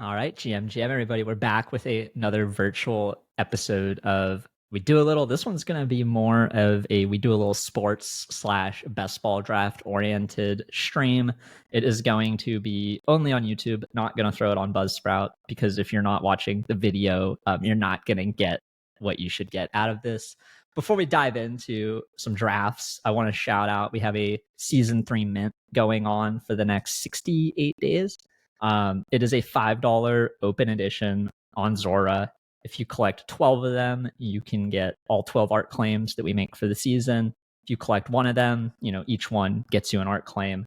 All right, GM, everybody. We're back with another virtual episode of We Do a Little. This one's going to be more of a We Do a Little sports slash best ball draft oriented stream. It is going to be only on YouTube, not going to throw it on Buzzsprout because if you're not watching the video, you're not going to get what you should get out of this. Before we dive into some drafts, I want to shout out we have a season 3 mint going on for the next 68 days. It is a $5 open edition on Zora. If you collect 12 of them, you can get all 12 art claims that we make for the season. If you collect one of them, each one gets you an art claim.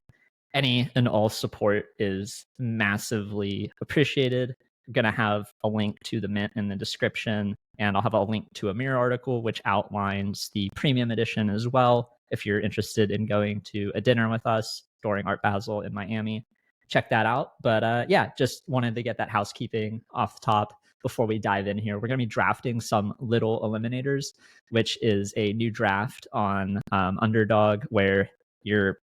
Any and all support is massively appreciated. I'm going to have a link to the mint in the description, and I'll have a link to a mirror article which outlines the premium edition as well if you're interested in going to a dinner with us during Art Basel in Miami. Check that out. But yeah, just wanted to get that housekeeping off the top before we dive in here. We're going to be drafting some Little Eliminators, which is a new draft on Underdog where you're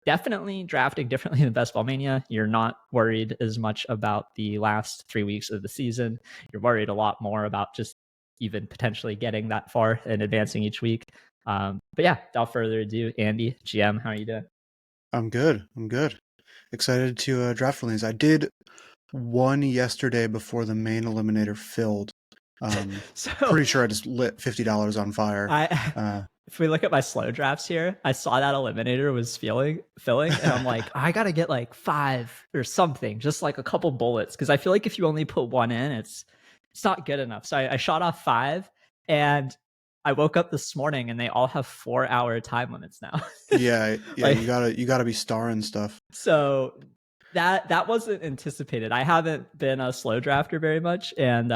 definitely drafting differently than Best Ball Mania. You're not worried as much about the last 3 weeks of the season. You're worried a lot more about just even potentially getting that far and advancing each week. But yeah, without further ado, Andy, GM, how are you doing? I'm good. Excited to draft one of these. I did one yesterday before the main eliminator filled. So pretty sure I just lit $50 on fire. If we look at my slow drafts here, I saw that eliminator was filling, and I'm like, I gotta get like 5 or something, just like a couple bullets, because I feel like if you only put one in, it's not good enough. So I shot off 5, and I woke up this morning and they all have 4-hour time limits now. yeah, like, you gotta be starring stuff. So that wasn't anticipated. I haven't been a slow drafter very much, and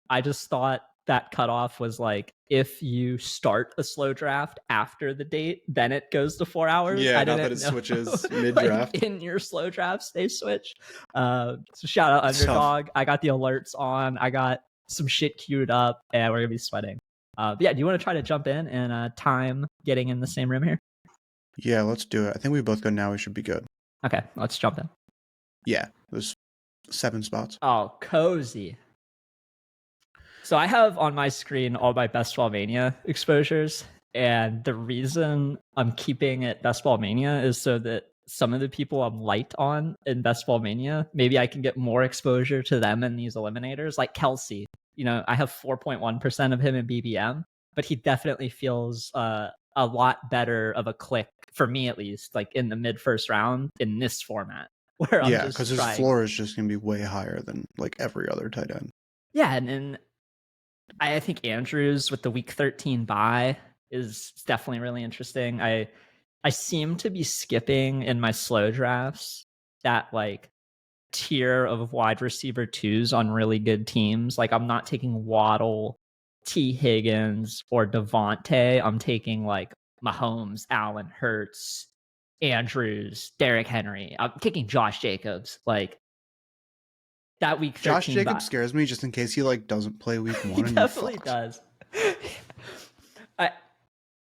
I just thought that cutoff was like if you start a slow draft after the date, then it goes to 4 hours. Yeah, not that it switches mid draft. Like in your slow drafts, they switch. So shout out Underdog. I got the alerts on. I got some shit queued up, and we're gonna be sweating. But yeah, do you want to try to jump in and time getting in the same room here? Yeah, let's do it. I think we both go now. We should be good. Okay, let's jump in. Yeah, there's 7 spots. Oh, cozy. So I have on my screen all my Best Ball Mania exposures, and the reason I'm keeping it Best Ball Mania is so that some of the people I'm light on in Best Ball Mania, maybe I can get more exposure to them in these eliminators, like Kelsey. I have 4.1% of him in BBM, but he definitely feels a lot better of a click, for me at least, like in the mid-first round in this format. Where yeah, because his floor is just going to be way higher than like every other tight end. Yeah, and I think Andrews with the week 13 bye is definitely really interesting. I seem to be skipping in my slow drafts that like tier of wide receiver 2s on really good teams. Like I'm not taking Waddle, T. Higgins, or Devontae. I'm taking like Mahomes, Allen, Hurts, Andrews, Derrick Henry. I'm taking Josh Jacobs. Like that week 13 Josh Jacobs scares me just in case he like doesn't play week 1. He definitely does.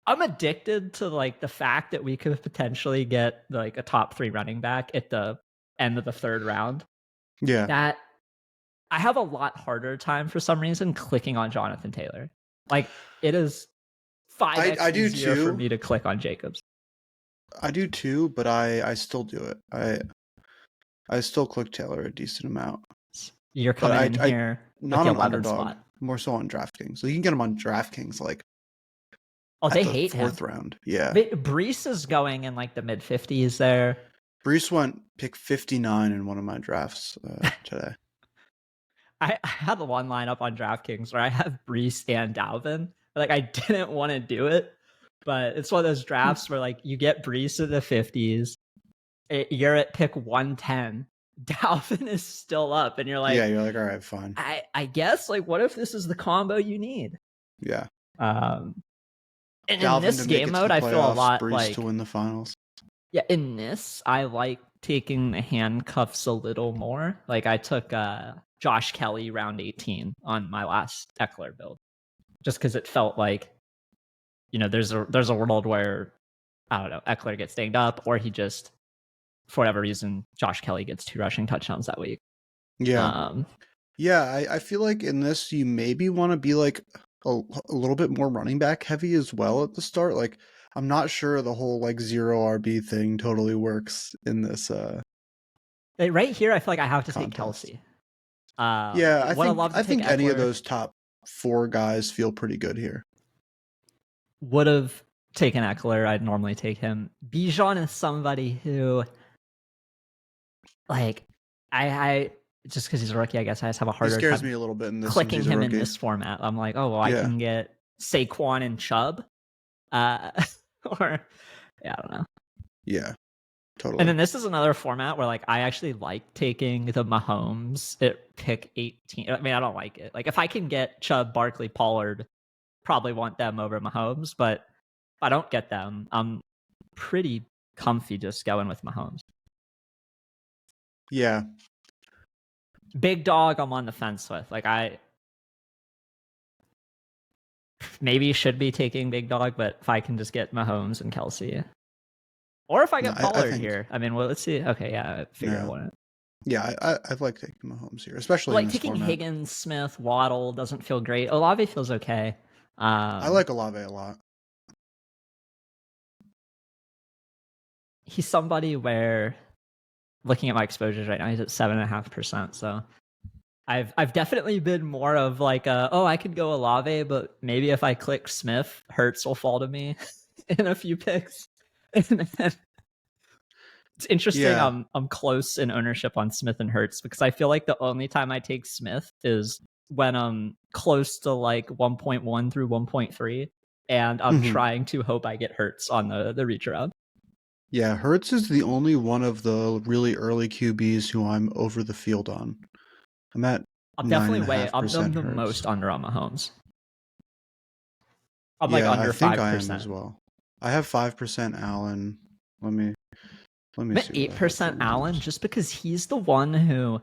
I'm addicted to like the fact that we could potentially get like a top 3 running back at the end of the 3rd round. Yeah. That I have a lot harder time for some reason clicking on Jonathan Taylor. Like it is 5x easier for me to click on Jacobs. I do too, but I still do it. I still click Taylor a decent amount. You're coming in here not with on the 11th Underdog, spot. More so on DraftKings. So you can get him on DraftKings like they hate 4th round. Yeah. Brees is going in like the mid 50s there. Brees went pick 59 in one of my drafts today. I had one lineup on DraftKings where I have Brees and Dalvin. Like I didn't want to do it, but it's one of those drafts where like you get Brees in the 50s, you're at pick 110. Dalvin is still up, and you're like, yeah, you're like, all right, fine. I guess like, what if this is the combo you need? Yeah. And Dalvin in this game mode, I feel a lot Brees like to win the finals. Yeah, in this, I like taking the handcuffs a little more. Like I took Josh Kelly round 18 on my last Eckler build, just because it felt like, there's a world where I don't know, Eckler gets dinged up, or he just, for whatever reason, Josh Kelly gets 2 rushing touchdowns that week. Yeah. Yeah, I feel like in this you maybe want to be like a little bit more running back heavy as well at the start. Like I'm not sure the whole like zero RB thing totally works in this Right here, I feel like I have to take contest. Kelsey. Yeah, Would have loved I to take think any of Eckler. those top 4 guys feel pretty good here. Would have taken Eckler. I'd normally take him. Bijan is somebody who, like, I just because he's a rookie, I guess I just have a He harder scares me time a little bit in this since clicking he's a him in rookie. this format. I'm like, oh well, I Yeah. can get Saquon and Chubb, or yeah, I don't know. Yeah. Totally. And then this is another format where like I actually like taking the Mahomes at pick 18. I mean, I don't like it. Like if I can get Chubb, Barkley, Pollard, probably want them over Mahomes, but if I don't get them, I'm pretty comfy just going with Mahomes. Yeah. Big dog, I'm on the fence with. Like I maybe should be taking big dog, but if I can just get Mahomes and Kelsey, or if I No, get I Pollard think here, I mean, well, let's see. Okay, yeah, I figure I no. want it. Yeah, I like taking Mahomes here, especially in Like this taking format. Higgins, Smith, Waddle doesn't feel great. Olave feels okay. I like Olave a lot. He's somebody where, looking at my exposures right now, he's at 7.5%. So I've definitely been more of like, oh, I could go Olave, but maybe if I click Smith, Hurts will fall to me in a few picks. It's interesting. Yeah. I'm close in ownership on Smith and Hurts because I feel like the only time I take Smith is when I'm close to like 1.1 through 1.3, and I'm trying to hope I get Hurts on the reach around. Yeah, Hurts is the only one of the really early QBs who I'm over the field on. I'm at I'm definitely I'm 9.5% the Hurts. most under on Mahomes. I'm like Yeah, I under think I am as 5%. well. I have 5% Allen. Let me I'm see at what I have for 8% Allen Mahomes. just because he's the one who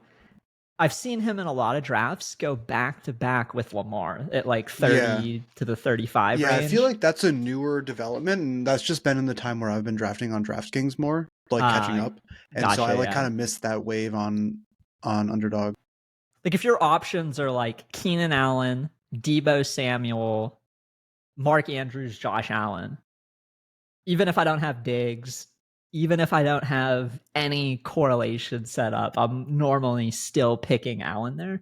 I've seen him in a lot of drafts go back to back with Lamar at like 30 to the 35 Yeah, I feel range. like that's a newer development, and that's just been in the time where I've been drafting on DraftKings more, like catching up. And so I Gotcha, like kind yeah. of missed that wave on Underdog. Like if your options are like Keenan Allen, Debo Samuel, Mark Andrews, Josh Allen, even if I don't have Diggs, even if I don't have any correlation set up, I'm normally still picking Allen there.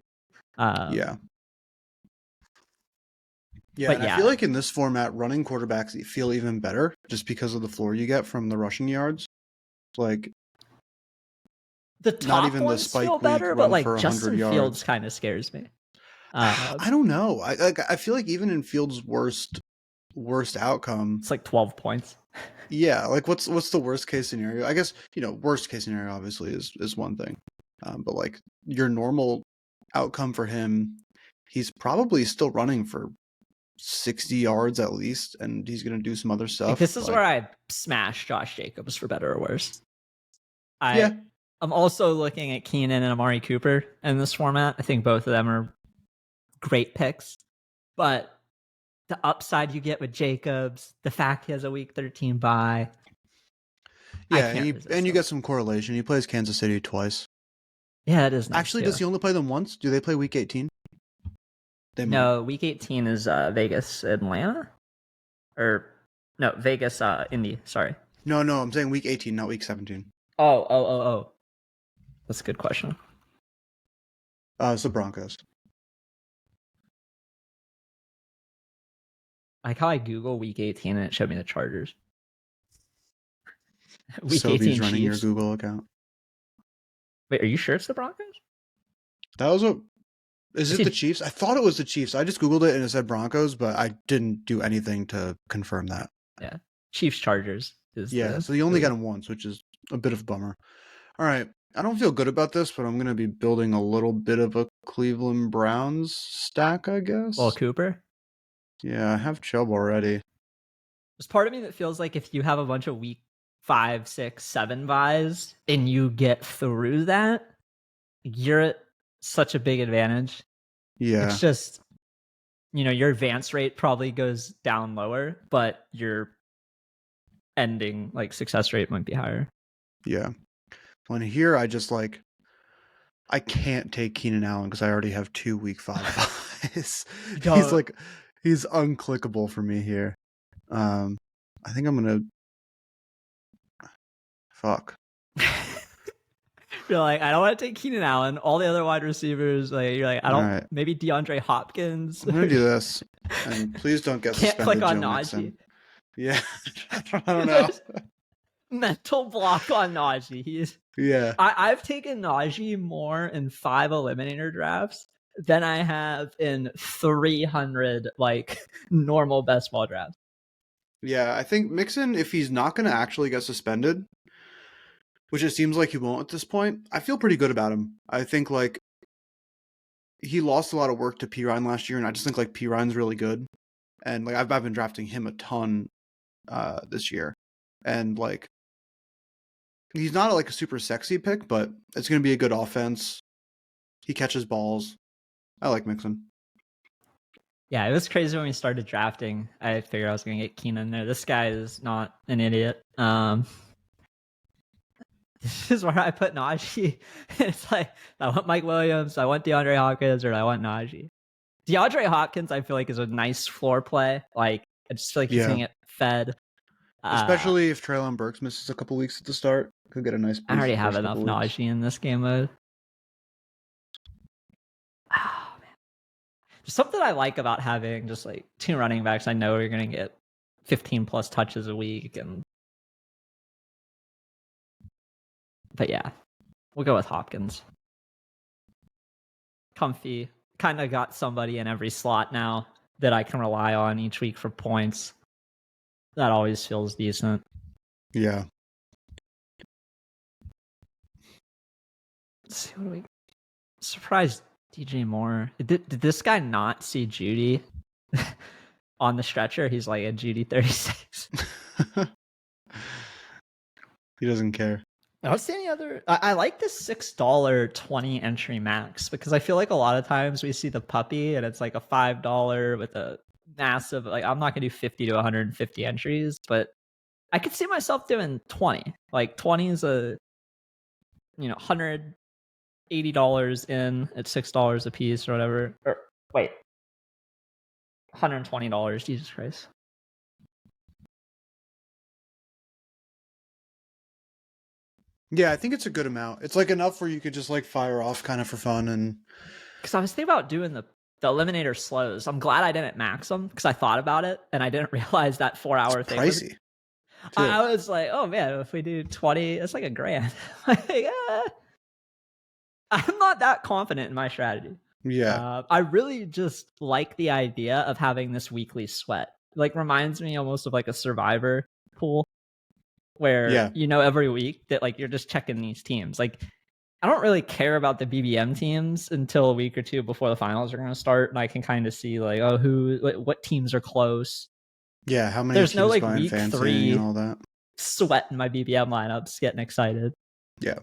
Yeah. Yeah, But and I feel yeah, like in this format, running quarterbacks feel even better just because of the floor you get from the rushing yards. Like, the not top even the ones feel spike week better, but run like for 100 Justin Fields yards. kind of scares me. I don't know. I feel like even in Fields' worst outcome, It's like 12 points. yeah. Like, what's the worst case scenario? I guess worst case scenario obviously is one thing, but like your normal outcome for him, he's probably still running for 60 yards at least, and he's gonna do some other Like stuff. this is Like, where I smash Josh Jacobs for better or worse. yeah, I'm also looking at Keenan and Amari Cooper in this format. I think both of them are great picks, but the upside you get with Jacobs, the fact he has a week 13 bye, I yeah, can't and resist you them. get some correlation. He plays Kansas City twice. Yeah, it is nice Actually, too. does he only play them once? Do they play week 18? They might. No, week 18 is Vegas, Atlanta, or no, Vegas, Indy. Sorry. No, I'm saying week 18, not week 17. Oh. That's a good question. It's the Broncos. I like how I Google week 18 and it showed me the Chargers. Week Sobe's 18 running your Chiefs. Google account. Wait, are you sure it's the Broncos? That was a. Is it the Chiefs? I thought it was the Chiefs. I just Googled it and it said Broncos, but I didn't do anything to confirm that. Yeah. Chiefs Chargers is So you only got him once, which is a bit of a bummer. All right. I don't feel good about this, but I'm going to be building a little bit of a Cleveland Browns stack, I guess. Well, Cooper? Yeah, I have Chubb already. There's part of me that feels like if you have a bunch of week 5, 6, 7 buys and you get through that, you're at such a big advantage. Yeah. It's just, your advance rate probably goes down lower, but your ending success rate might be higher. Yeah. When here, I just I can't take Keenan Allen because I already have 2 week 5 buys. Don't. He's unclickable for me here. I think I'm gonna fuck. You're like, I don't want to take Keenan Allen. All the other wide receivers, like you're like, I don't. Right. Maybe DeAndre Hopkins. I'm gonna do this, and please don't get Can't suspended, click on Joe Najee. Mixon. Yeah, I don't know. Mental block on Najee. Yeah. I've taken Najee more in 5 eliminator drafts than I have in 300 like normal best ball drafts. Yeah, I think Mixon, if he's not going to actually get suspended, which it seems like he won't at this point, I feel pretty good about him. I think like he lost a lot of work to P. Ryan last year, and I just think like P. Ryan's really good, and like I've been drafting him a ton this year, and like he's not like a super sexy pick, but it's going to be a good offense. He catches balls. I like Mixon. Yeah, it was crazy when we started drafting. I figured I was going to get Keenan there. This guy is not an idiot. This is where I put Najee. It's like, I want Mike Williams, I want DeAndre Hopkins, or I want Najee. DeAndre Hopkins, I feel like, is a nice floor play. Like, I just feel like he's going to get fed. Especially if Treylon Burks misses a couple weeks at the start. Could get a nice boost. I already have enough Najee in this game mode. Oh, man. There's something I like about having just like 2 running backs. I know you're going to get 15 plus touches a week. But yeah, we'll go with Hopkins. Comfy. Kind of got somebody in every slot now that I can rely on each week for points. That always feels decent. Yeah. Let's see, what do we... Surprised DJ Moore. Did this guy not see Judy on the stretcher? He's like a Judy 36. He doesn't care. I don't see any other... I like this $6.20 entry max because I feel like a lot of times we see the puppy and it's like a $5 with a massive... Like, I'm not going to do 50 to 150 entries, but I could see myself doing 20. Like, 20 is a, $180 in at $6 a piece or whatever. Or, wait. $120. Jesus Christ. Yeah, I think it's a good amount. It's like enough where you could just like fire off kind of for fun. And because I was thinking about doing the eliminator slows. I'm glad I didn't max them because I thought about it and I didn't realize that 4-hour thing. Pricey. I was like, oh man, if we do 20, it's like $1,000. Like, I'm not that confident in my strategy. Yeah. I really just like the idea of having this weekly sweat. Like, reminds me almost of like a survivor pool where every week that like you're just checking these teams. Like, I don't really care about the BBM teams until a week or two before the finals are going to start, and I can kind of see like, what teams are close. Yeah, how many? There's no like week 3 and all that. Sweat in my BBM lineups, getting excited. Yeah,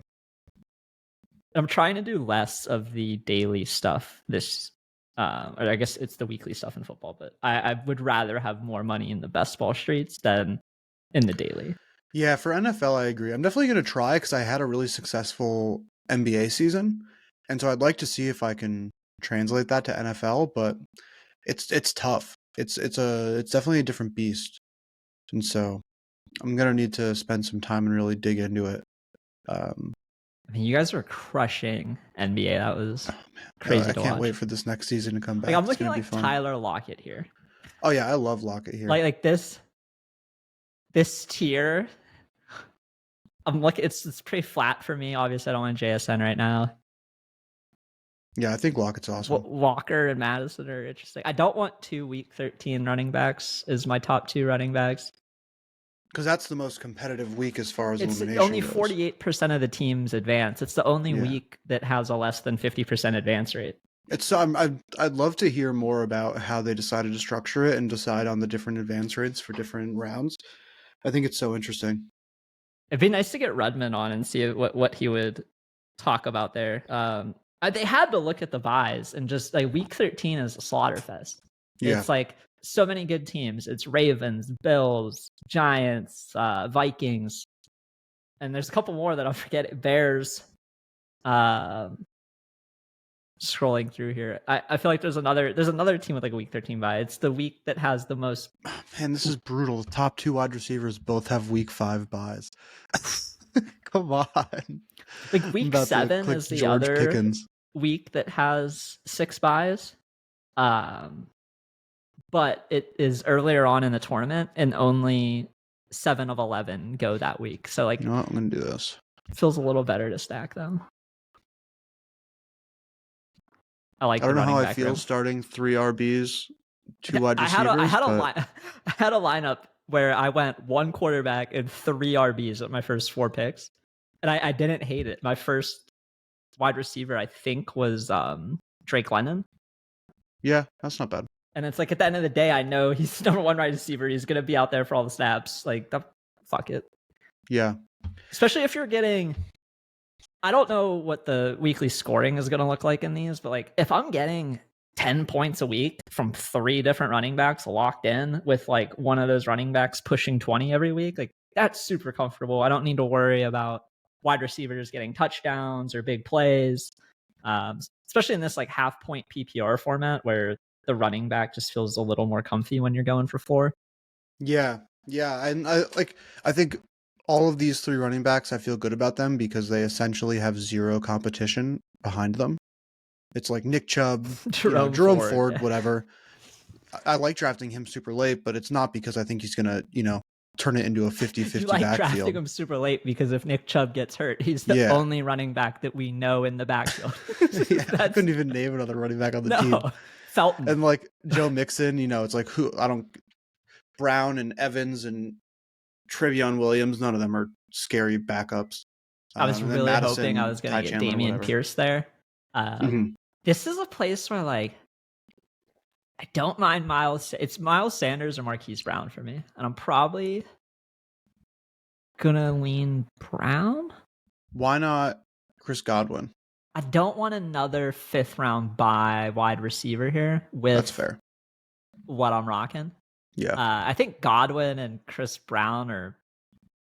I'm trying to do less of the daily stuff this, or I guess it's the weekly stuff in football. But I would rather have more money in the best ball streets than in the daily. Yeah, for NFL, I agree. I'm definitely going to try because I had a really successful NBA season, and so I'd like to see if I can translate that to NFL. But it's tough. It's definitely a different beast, and so I'm gonna need to spend some time and really dig into it. I mean, you guys were crushing NBA. That was crazy. I can't wait for this next season to come back. Like, I'm looking at like Tyler Lockett here. Oh yeah, I love Lockett here. Like this tier. I'm looking. It's pretty flat for me. Obviously, I don't want JSN right now. Yeah, I think Lockett's awesome. Walker and Madison are interesting. I don't want 2 week 13 running backs as my top 2 running backs. Because that's the most competitive week as far as elimination goes. Only goes. 48% of the teams advance. It's the only week that has a less than 50% advance rate. I'd love to hear more about how they decided to structure it and decide on the different advance rates for different rounds. I think it's so interesting. It'd be nice to get Rudman on and see what he would talk about there. They had to look at the buys and just like week 13 is a slaughter fest. Yeah. It's like so many good teams. It's Ravens, Bills, Giants, Vikings, and there's a couple more that I'll forget. Bears. scrolling through here. I feel like there's another team with like a week 13 bye. It's the week that has the most. Man, this is brutal. The top 2 wide receivers both have week 5 buys. Come on. Like week 7 is the George other Pickens week that has 6 buys. But it is earlier on in the tournament, and only 7 of 11 go that week. So like, you know what? I'm gonna do this. Feels a little better to stack them. I don't know how I feel starting 3 RBs, 2 wide receivers. I had a lineup where I went 1 quarterback and 3 RBs at my first 4 picks, and I didn't hate it. My first wide receiver, I think, was Drake London. Yeah, that's not bad. And it's like at the end of the day, I know he's number 1 wide receiver. He's going to be out there for all the snaps. Like, fuck it. Yeah. Especially if you're getting... I don't know what the weekly scoring is going to look like in these, but like if I'm getting 10 points a week from 3 different running backs locked in with like one of those running backs pushing 20 every week, like that's super comfortable. I don't need to worry about wide receivers getting touchdowns or big plays, especially in this like half point PPR format where the running back just feels a little more comfy when you're going for 4. Yeah. And I think all of these 3 running backs, I feel good about them because they essentially have 0 competition behind them. It's like Nick Chubb, Jerome Ford, whatever. I like drafting him super late, but it's not because I think he's going to, turn it into a 50-50 you like backfield. Drafting him super late because if Nick Chubb gets hurt, he's the only running back that we know in the backfield. I couldn't even name another running back on the team. Felton. And like Joe Mixon, it's like Brown and Evans and Trevion Williams, none of them are scary backups. I was really hoping I was going to get Damian Pierce there. This is a place where like I don't mind Miles. It's Miles Sanders or Marquise Brown for me, and I'm probably gonna lean Brown. Why not Chris Godwin? I don't want another 5th round buy wide receiver here. That's fair. What I'm rocking. Yeah. I think Godwin and Chris Brown are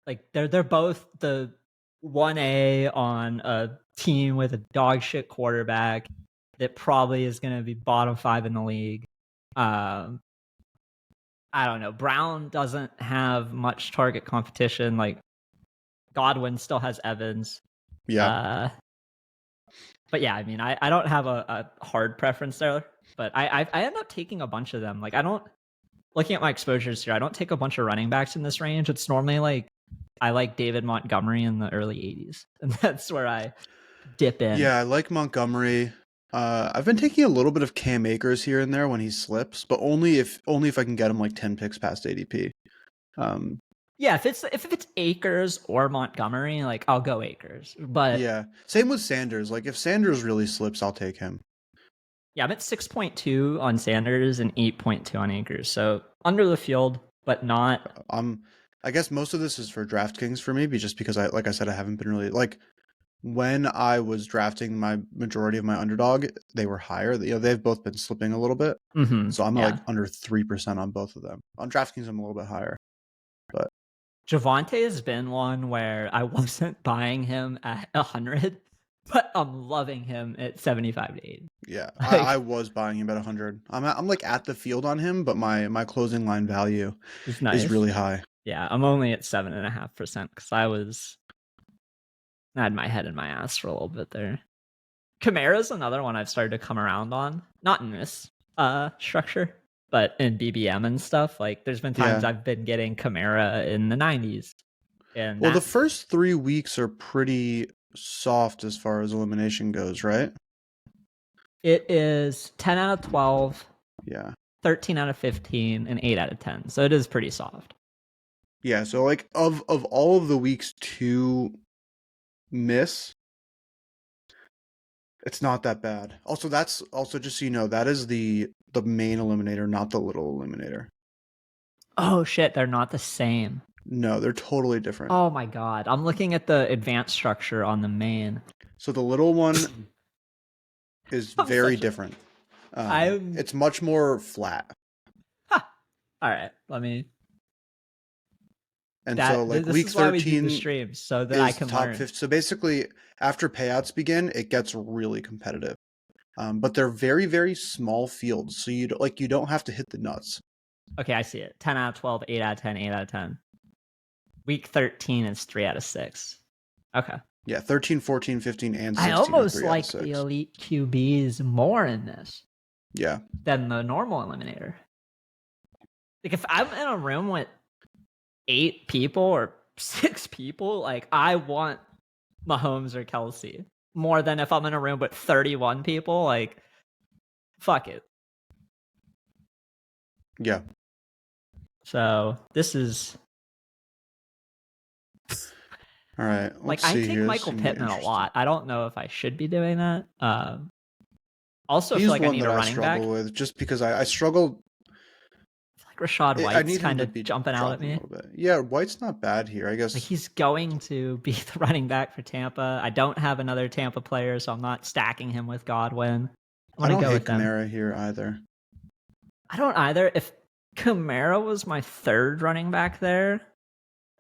like they're both the 1A on a team with a dog shit quarterback that probably is going to be bottom 5 in the league. I don't know. Brown doesn't have much target competition. Like Godwin still has Evans. Yeah. But yeah, I mean, I don't have a hard preference there, but I end up taking a bunch of them. Like looking at my exposures here, I don't take a bunch of running backs in this range. It's normally like I like David Montgomery in the early 80s, and that's where I dip in. Yeah, I like Montgomery. I've been taking a little bit of Cam Akers here and there when he slips, but only if I can get him like 10 picks past ADP. Yeah, if it's Akers or Montgomery, like I'll go Akers. But yeah, same with Sanders. Like if Sanders really slips, I'll take him. Yeah, I'm at 6.2 on Sanders and 8.2 on Akers. So under the field, but not. I guess most of this is for DraftKings for me, just because like I said, I haven't been really like when I was drafting my majority of my Underdog, they were higher. They've both been slipping a little bit. So I'm like under 3% on both of them. On DraftKings, I'm a little bit higher. But Javonte has been one where I wasn't buying him at 100, but I'm loving him at 75 to 80. Yeah, I was buying him at 100. I'm like at the field on him, but my closing line value is really high. Yeah, I'm only at 7.5% because I had my head in my ass for a little bit there. Kamara's another one I've started to come around on. Not in this structure, but in BBM and stuff. Like there's been times I've been getting Kamara in the 90s. And the first 3 weeks are pretty soft as far as elimination goes, right? It is 10 out of 12. Yeah. 13 out of 15 and 8 out of 10. So it is pretty soft. Yeah, so like of all of the weeks to miss, it's not that bad. Also, that's also just so you know, that is the main eliminator, not the little eliminator. Oh shit, they're not the same. No, they're totally different. Oh my god, I'm looking at the advanced structure on the main. So the little one is very different. It's much more flat. Huh. All right, let me. And so like week 13 the streams so that I can top learn. 50. So basically after payouts begin, it gets really competitive. But they're very, very small fields, so you don't have to hit the nuts. Okay, I see it. 10 out of 12, 8 out of 10, 8 out of 10. Week 13 is 3 out of 6. Okay. Yeah, 13, 14, 15, and 16 I almost are 3 out of like 6. the elite QBs more in this. Yeah. Than the normal eliminator. Like if I'm in a room with 8 people or 6 people, like I want Mahomes or Kelsey more than if I'm in a room with 31 people. Like, fuck it. Yeah. So this is all right. Like I take Michael Pittman a lot. I don't know if I should be doing that. Also, he's feel like one I need that a I running struggle back. with just because I struggle. Like Rashad White's kind of jumping out at me. A little bit. Yeah, White's not bad here, I guess. Like he's going to be the running back for Tampa. I don't have another Tampa player, so I'm not stacking him with Godwin. I don't hate Kamara here either. I don't either. If Kamara was my third running back there,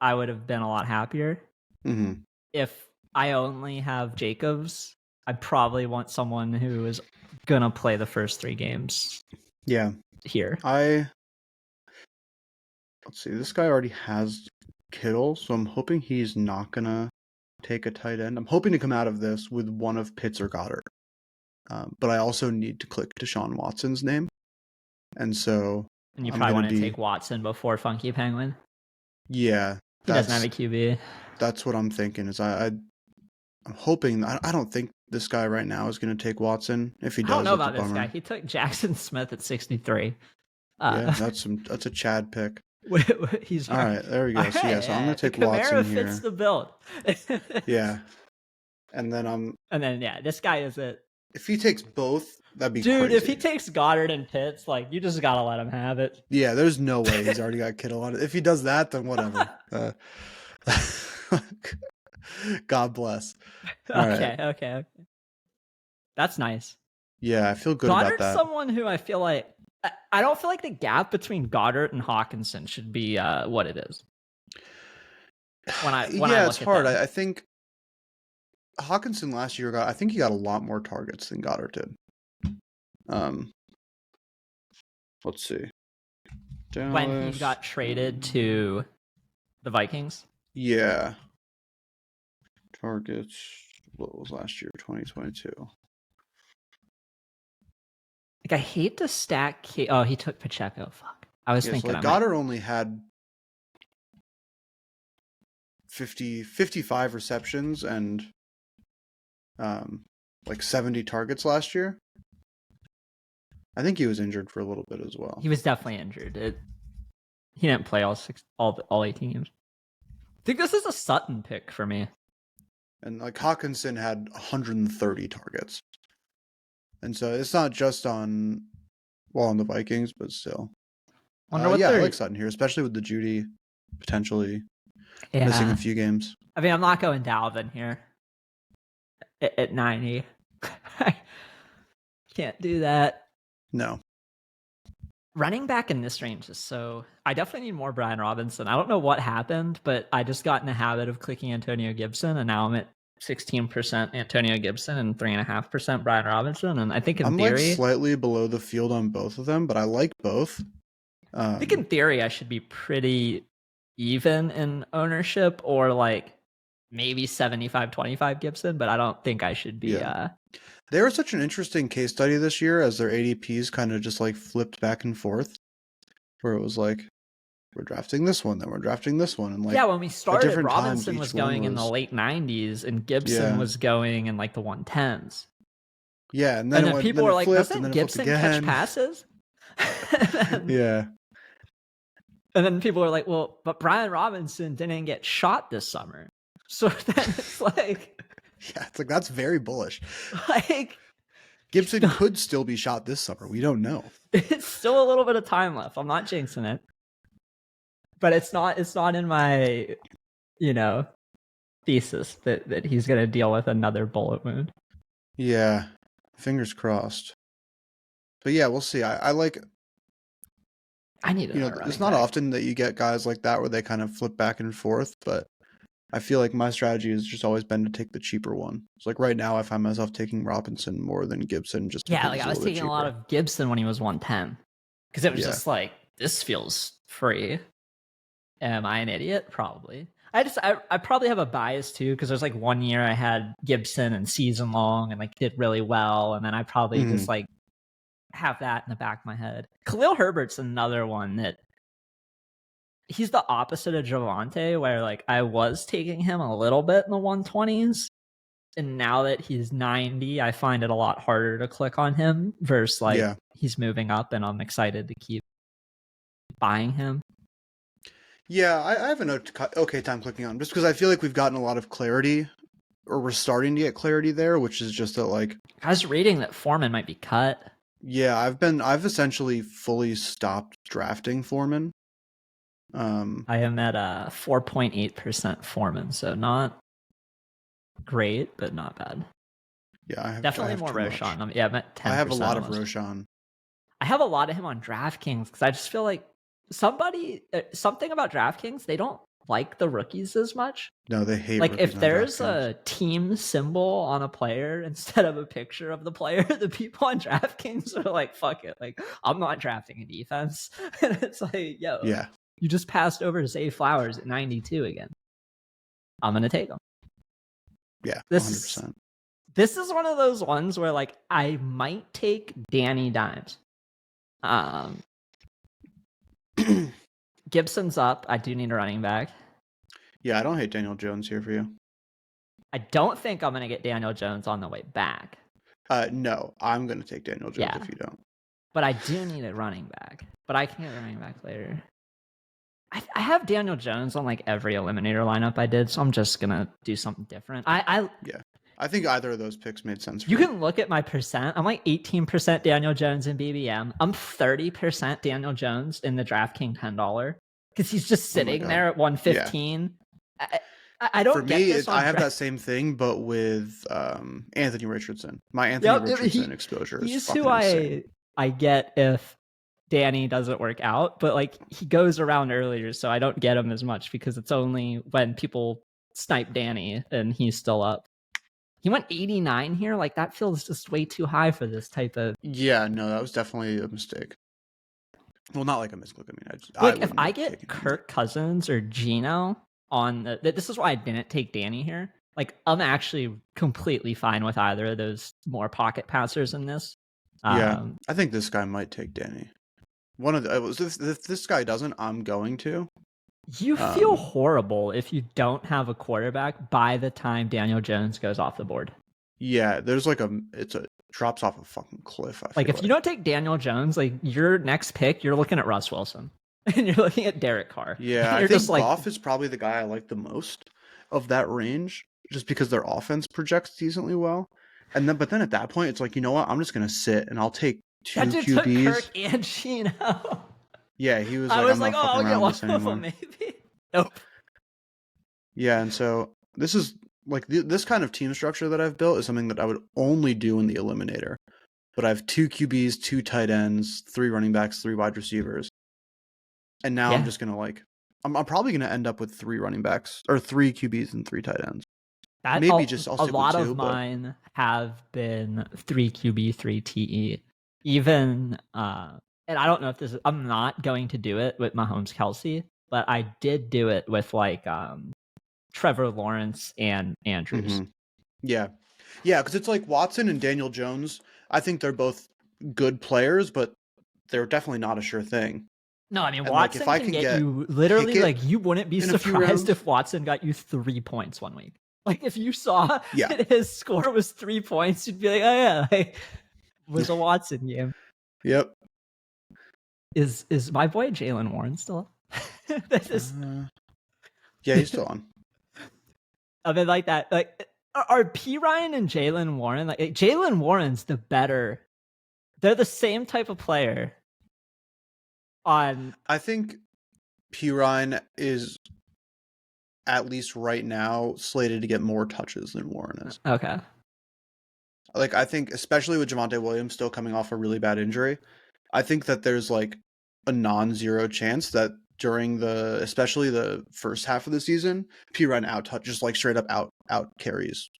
I would have been a lot happier. Mm-hmm. If I only have Jacobs, I probably want someone who is gonna play the first 3 games. Yeah. Here. Let's see. This guy already has Kittle, so I'm hoping he's not gonna take a tight end. I'm hoping to come out of this with one of Pitts or Goddard. But I also need to click Deshaun Watson's name. And so and you probably want to take Watson before Funky Penguin. Yeah. He doesn't have a QB. That's what I'm thinking is I'm hoping I don't think this guy right now is going to take Watson. If he does, I don't know about this guy. He took Jackson Smith at 63. Yeah, that's a Chad pick. He's all right. There we go. Right, so yeah, so I'm going to take Kamara Watson here. fits the build. Yeah, and then this guy is it. If he takes both, that'd be dude. Crazy. If he takes Goddard and Pitts, like you just gotta let him have it. Yeah, there's no way he's already got Kittle on it. If he does that, then whatever. God bless. Okay. That's nice. Yeah, I feel good about that. Goddard's someone who I feel like I don't feel like the gap between Goddard and Hawkinson should be what it is. It's hard. I think Hawkinson last year I think he got a lot more targets than Goddard did. Let's see. Dallas. When he got traded to the Vikings? Yeah. Targets, what was last year? 2022. Like, I hate to stack... Oh, he took Pacheco. Fuck. I was thinking... So Goddard only had 55 receptions and 70 targets last year. I think he was injured for a little bit as well. He was definitely injured. He didn't play all 18 games. I think this is a Sutton pick for me. And Hawkinson had 130 targets. And so it's not just on the Vikings, but still. I like Sutton here, especially with the Judy potentially missing a few games. I mean, I'm not going Dalvin here at 90. Can't do that. No. Running back in this range is so... I definitely need more Brian Robinson. I don't know what happened, but I just got in the habit of clicking Antonio Gibson, and now I'm at 16% Antonio Gibson and 3.5% Brian Robinson. And I think in theory... I'm slightly below the field on both of them, but I like both. I think in theory I should be pretty even in ownership, or maybe 75-25 Gibson, but I don't think I should be... They were such an interesting case study this year as their ADPs kind of just flipped back and forth, where it was we're drafting this one, then we're drafting this one. And when we started, Robinson was going in the late 90s and Gibson was going in the 110s. Yeah, and then people were like, doesn't Gibson catch passes? Yeah. And then people were like, well, but Brian Robinson didn't get shot this summer. So then it's yeah, it's that's very bullish. Gibson could still be shot this summer. We don't know. It's still a little bit of time left. I'm not jinxing it. But it's not in my, thesis that he's going to deal with another bullet wound. Yeah. Fingers crossed. But yeah, we'll see. I need it's not often that you get guys like that where they kind of flip back and forth, but I feel like my strategy has just always been to take the cheaper one. It's like right now I find myself taking Robinson more than Gibson just because Like he's I a was little bit taking a lot cheaper. of Gibson when he was 110 because it was Yeah. just like, this feels free. Am I an idiot? Probably. I probably have a bias too because there's like 1 year I had Gibson and season long and like did really well, and then I probably just like have that in the back of my head. Khalil Herbert's another one that he's the opposite of Javonte, where like I was taking him a little bit in the 120s, and now that he's 90, I find it a lot harder to click on him versus like he's moving up, and I'm excited to keep buying him. Yeah, I have an okay time clicking on him just because I feel like we've gotten a lot of clarity, or we're starting to get clarity there, which is just that like I was reading that Foreman might be cut. Yeah, I've essentially fully stopped drafting Foreman. I am at 4.8% Foreman, so not great, but not bad. Yeah, I have definitely more Roshan. I'm at 10%. I have a lot of almost. Roshan. I have a lot of him on DraftKings because I just feel like something about DraftKings, they don't like the rookies as much. No, they hate like rookies if there's a team symbol on a player instead of a picture of the player, the people on DraftKings are like, fuck it, like I'm not drafting a defense. And it's like, yo, yeah, you just passed over Zay Flowers at 92 again. I'm gonna take him. Yeah, 100%. This is one of those ones where like I might take Danny Dimes. Gibson's up. I do need a running back. Yeah, I don't hate Daniel Jones here for you. I don't think I'm going to get Daniel Jones on the way back. No, I'm going to take Daniel Jones if you don't. But I do need a running back. But I can get a running back later. I have Daniel Jones on like every eliminator lineup I did, so I'm just going to do something different. I think either of those picks made sense for you. Can look at my percent. I'm like 18% Daniel Jones in BBM. I'm 30% Daniel Jones in the DraftKings $10 because he's just sitting there at 115. Yeah. I don't get this. I have that same thing, but with Anthony Richardson. My Anthony Richardson exposure is fucking insane. I get if Danny doesn't work out, but like he goes around earlier, so I don't get him as much because it's only when people snipe Danny and he's still up. He went 89 here. Like that feels just way too high for this type of. Yeah, no, that was definitely a mistake. Well, not like a misclick. I mean, if I get Kirk Cousins or Geno on this is why I didn't take Danny here. Like I'm actually completely fine with either of those more pocket passers in this. Yeah, I think this guy might take Danny. If this guy doesn't, I'm going to. You feel horrible if you don't have a quarterback by the time Daniel Jones goes off the board. Yeah, there's like drops off a fucking cliff. Like if you don't take Daniel Jones, like your next pick, you're looking at Russ Wilson and you're looking at Derek Carr. Yeah, I think Goff is probably the guy I like the most of that range, just because their offense projects decently well. But then at that point, it's like, you know what? I'm just gonna sit and I'll take two QBs. Took Kirk and Geno. Yeah, he was like, I'm not fucking around with this anymore. Maybe. Nope. Yeah, and so this is like this kind of team structure that I've built is something that I would only do in the Eliminator. But I have 2 QBs, 2 tight ends, 3 running backs, 3 wide receivers. And now I'm just going to like, I'm probably going to end up with 3 running backs or 3 QBs and 3 tight ends. Maybe just I'll stick with 2. A lot of mine have been 3 QB, 3 TE. Even, and I don't know if I'm not going to do it with Mahomes Kelsey, but I did do it with like Trevor Lawrence and Andrews. Mm-hmm. Yeah, because it's like Watson and Daniel Jones. I think they're both good players, but they're definitely not a sure thing. No, I mean, and Watson like, can get you literally like you wouldn't be surprised if Watson got you 3 points one week. Like if you saw that his score was 3 points, you'd be like, oh yeah, like, it was a Watson game. Yep. Is my boy Jalen Warren still? Yeah, he's still on. I mean, like that. Like, are P Ryan and Jalen Warren like Jalen Warren's the better? They're the same type of player. I think P Ryan is at least right now slated to get more touches than Warren is. Okay. Like I think, especially with Javonte Williams still coming off a really bad injury, I think that there's like a non-zero chance that during especially the first half of the season, Pirine just like straight up out carries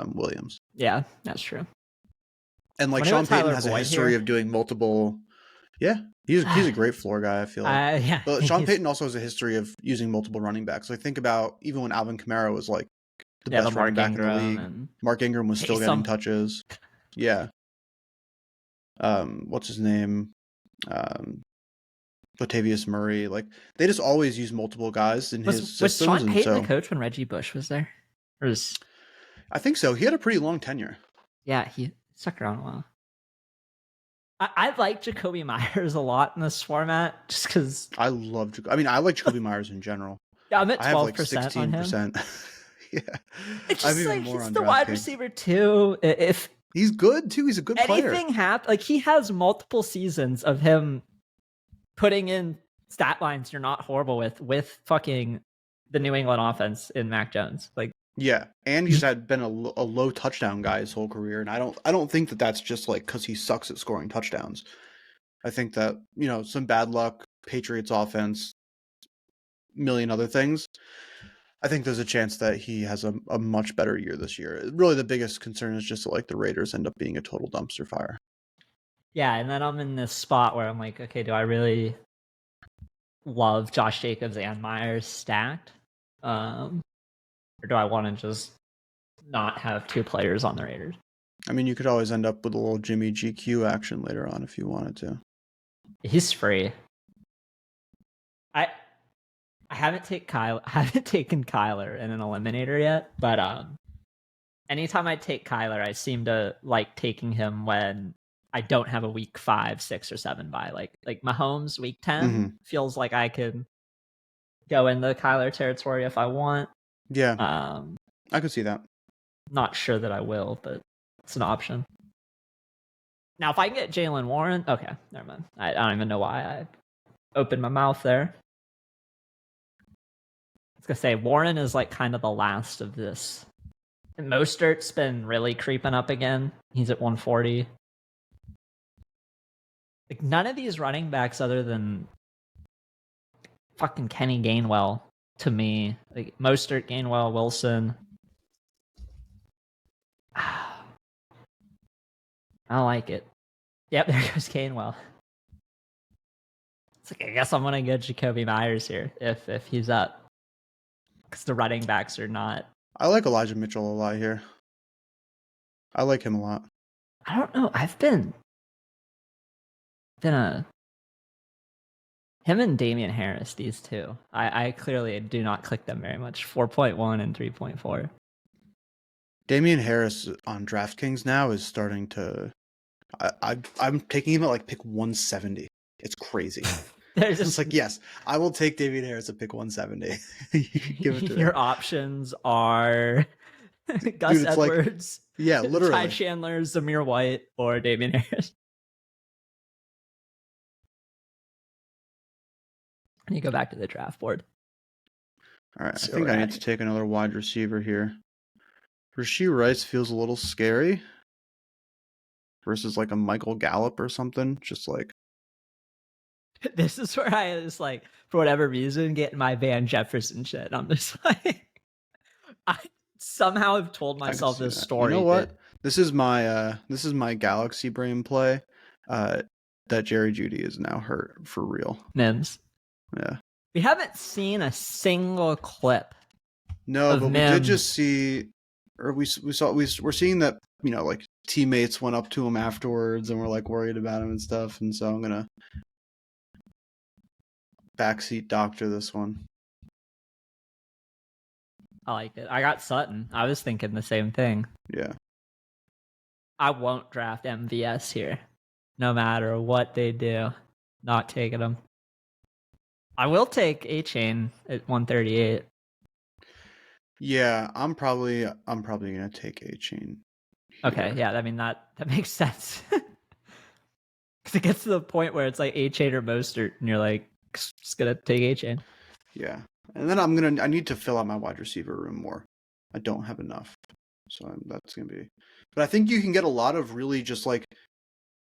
Williams. Yeah, that's true. And like Sean Payton has a history of doing multiple. Yeah, he's a great floor guy, I feel like. Yeah, but Sean Payton also has a history of using multiple running backs. Like think about even when Alvin Kamara was like the best running back in the league. Mark Ingram was still getting touches. Yeah. What's his name? Latavius Murray. Like they just always use multiple guys in his systems. Was Sean Payton the coach when Reggie Bush was there? I think so. He had a pretty long tenure. Yeah, he stuck around a while. I like Jacoby Myers a lot in this format, just because I like Jacoby Myers in general. Yeah, I'm at 12% on him. Yeah, it's just like he's the wide receiver too. If he's good too, he's a good player. Anything happens, like he has multiple seasons of him putting in stat lines you're not horrible with fucking the New England offense in Mac Jones. Like, yeah, and he's been a low touchdown guy his whole career, and I don't think that's just like because he sucks at scoring touchdowns. I think that some bad luck, Patriots offense, million other things. I think there's a chance that he has a much better year this year. Really, the biggest concern is just that, like the Raiders end up being a total dumpster fire. Yeah, and then I'm in this spot where I'm like, okay, do I really love Josh Jacobs and Myers stacked? Or do I want to just not have two players on the Raiders? I mean, you could always end up with a little Jimmy GQ action later on if you wanted to. He's free. I haven't taken Kyler in an eliminator yet, but anytime I take Kyler, I seem to like taking him when I don't have a week 5, 6, or 7 bye. Like Mahomes week 10 feels like I could go into Kyler territory if I want. Yeah, I could see that. Not sure that I will, but it's an option. Now, if I can get Jaylen Warren, okay, never mind. I don't even know why I opened my mouth there. I was gonna say Warren is like kind of the last of this. And Mostert's been really creeping up again. He's at 140. Like none of these running backs, other than fucking Kenny Gainwell, to me, like Mostert, Gainwell, Wilson. I don't like it. Yep, there goes Gainwell. It's like I guess I'm gonna get Jacoby Myers here if he's up, because the running backs are not. I like Elijah Mitchell a lot here. I like him a lot. I don't know. I've been him and Damian Harris, these two. I clearly do not click them very much. 4.1 and 3.4. Damian Harris on DraftKings now is starting to. I'm taking him at like pick 170. It's crazy. It's like, yes, I will take Damian Harris at pick 170. Give it to your options are Gus Edwards, yeah, literally Ty Chandler, Zamir White, or Damian Harris. And you go back to the draft board. All right, I think I need to take another wide receiver here. Rashee Rice feels a little scary versus like a Michael Gallup or something. Just like this is where I was like, for whatever reason, getting my Van Jefferson shit. I'm just like, I somehow have told myself this story. You know what? This is my Galaxy brain play. That Jerry Jeudy is now hurt for real. Mims. Yeah. We haven't seen a single clip. No, but Mims. We did just see, or we're seeing that, like teammates went up to him afterwards and were like worried about him and stuff. And so I'm going to backseat doctor this one. I like it. I got Sutton. I was thinking the same thing. Yeah. I won't draft MVS here. No matter what they do. Not taking them. I will take A-Chain at 138. Yeah, I'm probably gonna take A-Chain. Okay, yeah, I mean that makes sense. Because it gets to the point where it's like A-Chain or Mostert, and you're like, just gonna take A-Chain. Yeah, and then I need to fill out my wide receiver room more. I don't have enough, so that's gonna be. But I think you can get a lot of really just like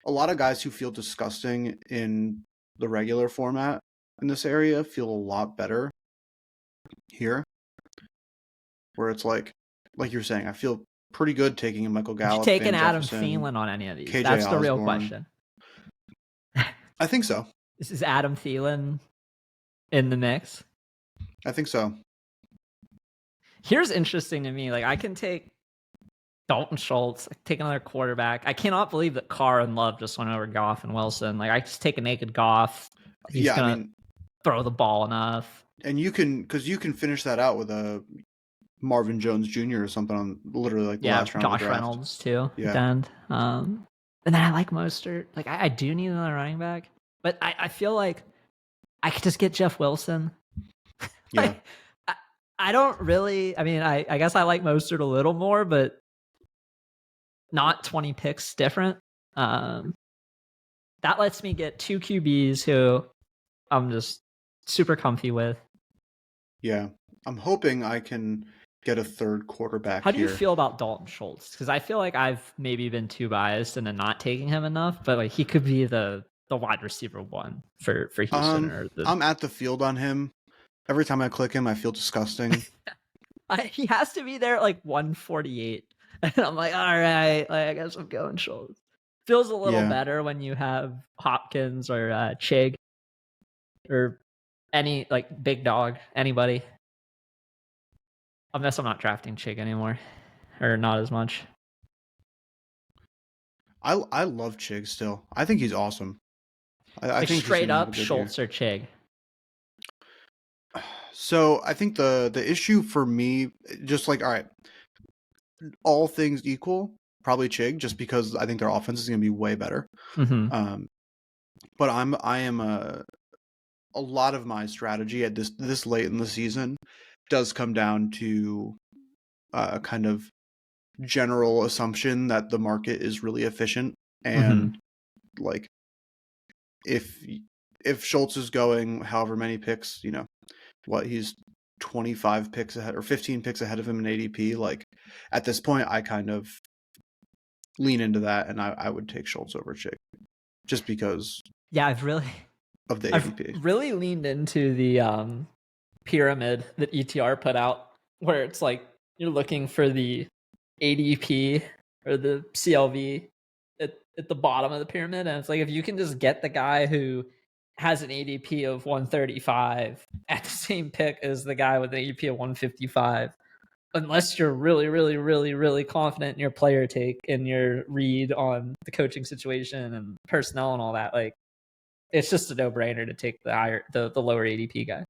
a lot of guys who feel disgusting in the regular format in this area feel a lot better here, where it's like you're saying, I feel pretty good taking a Michael Would you Gallup, take an Van Adam Jefferson, Thielen on any of these? KJ That's the real Osborne. question. I think so. This is Adam Thielen in the mix. I think so. Here's interesting to me. Like, I can take Dalton Schultz, take another quarterback. I cannot believe that Carr and Love just went over Goff and Wilson. Like, I just take a naked Goff. He's gonna throw the ball enough. And you can finish that out with a Marvin Jones Jr. or something on literally like the last round Josh of the draft. Reynolds too. Yeah. At the end. And then I like Mostert. Like, I do need another running back, but I feel like I could just get Jeff Wilson. Yeah. I don't really. I mean, I guess I like Mostert a little more, but not 20 picks different. That lets me get 2 QBs who I'm just super comfy with. Yeah. I'm hoping I can get a third quarterback. How do you feel about Dalton Schultz? Because I feel like I've maybe been too biased into not taking him enough, but like he could be the wide receiver one for Houston. I'm at the field on him. Every time I click him, I feel disgusting. He has to be there at like 148. And I'm like, all right, like, I guess I'm going Schultz. Feels a little better when you have Hopkins or Chig or any like big dog, anybody. Unless I'm not drafting Chig anymore, or not as much. I love Chig still. I think he's awesome. I think straight up Schultz or Chig. So I think the issue for me, just like, all right, all things equal, probably Chig, just because I think their offense is going to be way better. Mm-hmm. But I am a lot of my strategy at this late in the season does come down to a kind of general assumption that the market is really efficient, and like if Schultz is going however many picks, you know, what he's 25 picks ahead or 15 picks ahead of him in ADP, like at this point I kind of lean into that, and I would take Schultz over Chig just because I've really leaned into the pyramid that ETR put out, where it's like you're looking for the ADP or the CLV at the bottom of the pyramid, and it's like if you can just get the guy who has an ADP of 135 at the same pick as the guy with an ADP of 155, unless you're really, really, really, really confident in your player take and your read on the coaching situation and personnel and all that, like it's just a no-brainer to take the lower ADP guy.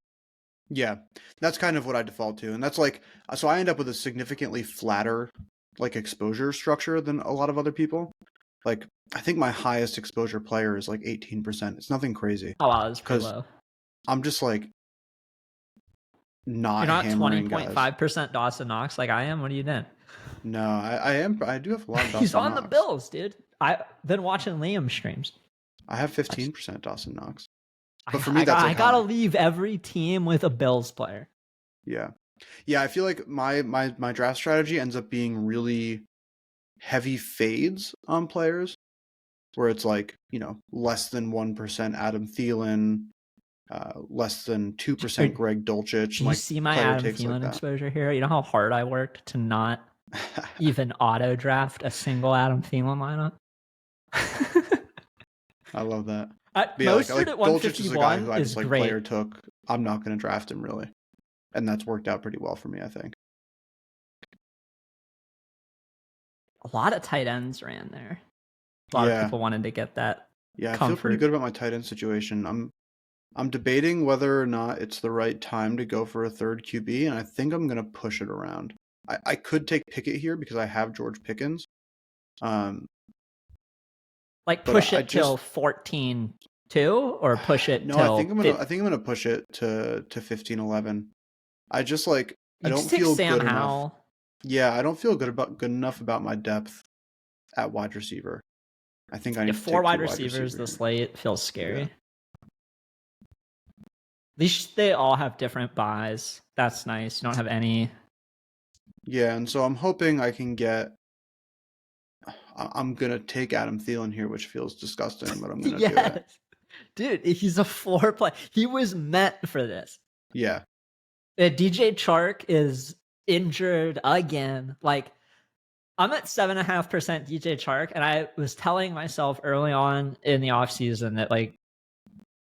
Yeah, that's kind of what I default to, and that's like, so I end up with a significantly flatter like exposure structure than a lot of other people. Like, I think my highest exposure player is like 18%. It's nothing crazy. Oh wow, that's pretty low. I'm just like not. You're not 20.5% Dawson Knox like I am. What are you doing? No, I am. I do have a lot of Dawson He's on Knox. The Bills, dude. I've been watching Liam streams. I have 15% Dawson Knox. But for me, me, that's like I gotta leave every team with a Bills player. Yeah. I feel like my draft strategy ends up being really heavy fades on players, where it's like, you know, less than 1% Adam Thielen, less than 2% Greg Dulcich. Do you see my Adam Thielen exposure here? You know how hard I worked to not even auto draft a single Adam Thielen lineup? I love that. Mostert at 151 is a guy who I just like great. Player took. I'm not going to draft him really, and that's worked out pretty well for me, I think. A lot of tight ends ran there. A lot of people wanted to get that. Yeah, comfort. I feel pretty good about my tight end situation. I'm debating whether or not it's the right time to go for a third QB, and I think I'm going to push it around. I could take Pickett here because I have George Pickens. Like push it till 14-2 or push it till... I think I'm gonna push it to 15-11. I just like I don't feel good enough. Yeah, I don't feel good enough about my depth at wide receiver. I think I need 4 wide receivers this late feels scary. Yeah. At least they all have different buys. That's nice. You don't have any. Yeah, and so I'm hoping I can get. I'm gonna take Adam Thielen here, which feels disgusting, but I'm gonna do it. Dude, he's a floor play. He was meant for this. Yeah. DJ Chark is injured again. Like, I'm at 7.5% DJ Chark, and I was telling myself early on in the offseason that, like,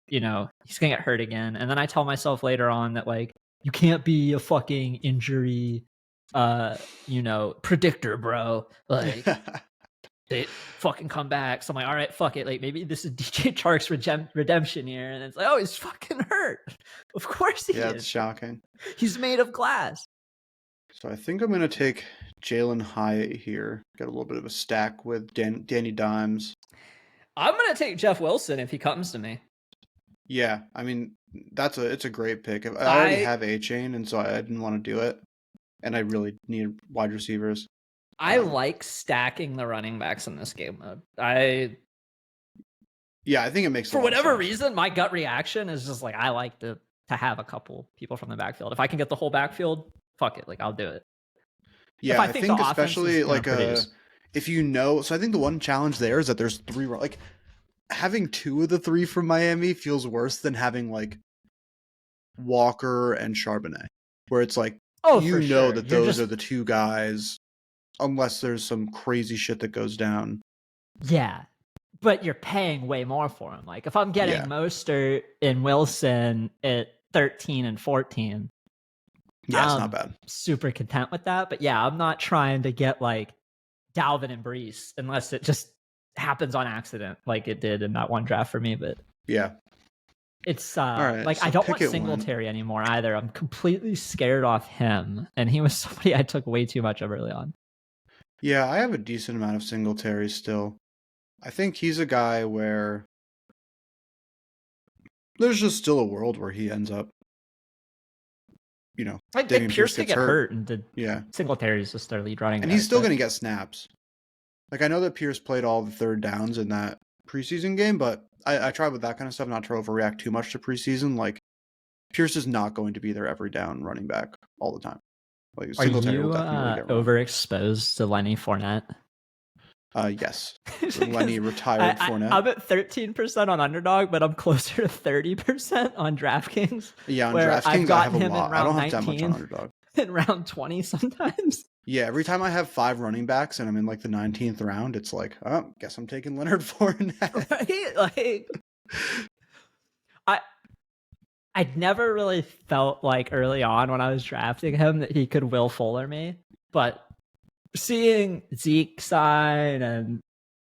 you know, he's gonna get hurt again. And then I tell myself later on that, like, you can't be a fucking injury you know, predictor, bro. Like, they fucking come back. So I'm like, all right, fuck it. Like, maybe this is DJ Chark's redemption year. And it's like, oh, he's fucking hurt. Of course he is. Yeah, it's shocking. He's made of glass. So I think I'm going to take Jalen Hyatt here. Got a little bit of a stack with Danny Dimes. I'm going to take Jeff Wilson if he comes to me. Yeah, I mean, it's a great pick. I already have A-Chain, and so I didn't want to do it. And I really need wide receivers. I like stacking the running backs in this game mode. Yeah, I think it makes for whatever reason, my gut reaction is just like, I like to have a couple people from the backfield. If I can get the whole backfield, fuck it, like, I'll do it. Yeah, I think especially like if you know. So I think the one challenge there is that there's three. Like, having two of the three from Miami feels worse than having like Walker and Charbonnet, where it's like, you know that those are the two guys, unless there's some crazy shit that goes down. Yeah, but you're paying way more for him. Like, if I'm getting Mostert and Wilson at 13 and 14, yeah, it's not bad. Super content with that. But yeah, I'm not trying to get like Dalvin and Brees unless it just happens on accident, like it did in that one draft for me. But yeah, it's like, so I don't want Singletary anymore either. I'm completely scared off him, and he was somebody I took way too much of early on. Yeah, I have a decent amount of Singletary still. I think he's a guy where there's just still a world where he ends up, you know, like Pierce could get hurt, and Singletary's just their lead running, and he's still going to get snaps. Like, I know that Pierce played all the third downs in that preseason game, but I try with that kind of stuff not to overreact too much to preseason. Like, Pierce is not going to be their every down running back all the time. Like, are you overexposed to Lenny Fournette? Yes. Lenny retired Fournette. I'm at 13% on Underdog, but I'm closer to 30% on DraftKings. Yeah, on DraftKings I have a lot. I don't have that much on Underdog. In round 20 sometimes. Yeah, every time I have 5 running backs and I'm in like the 19th round, it's like, oh, guess I'm taking Leonard Fournette. Right? Like, I'd never really felt like early on when I was drafting him that he could Will Fuller me, but seeing Zeke sign and,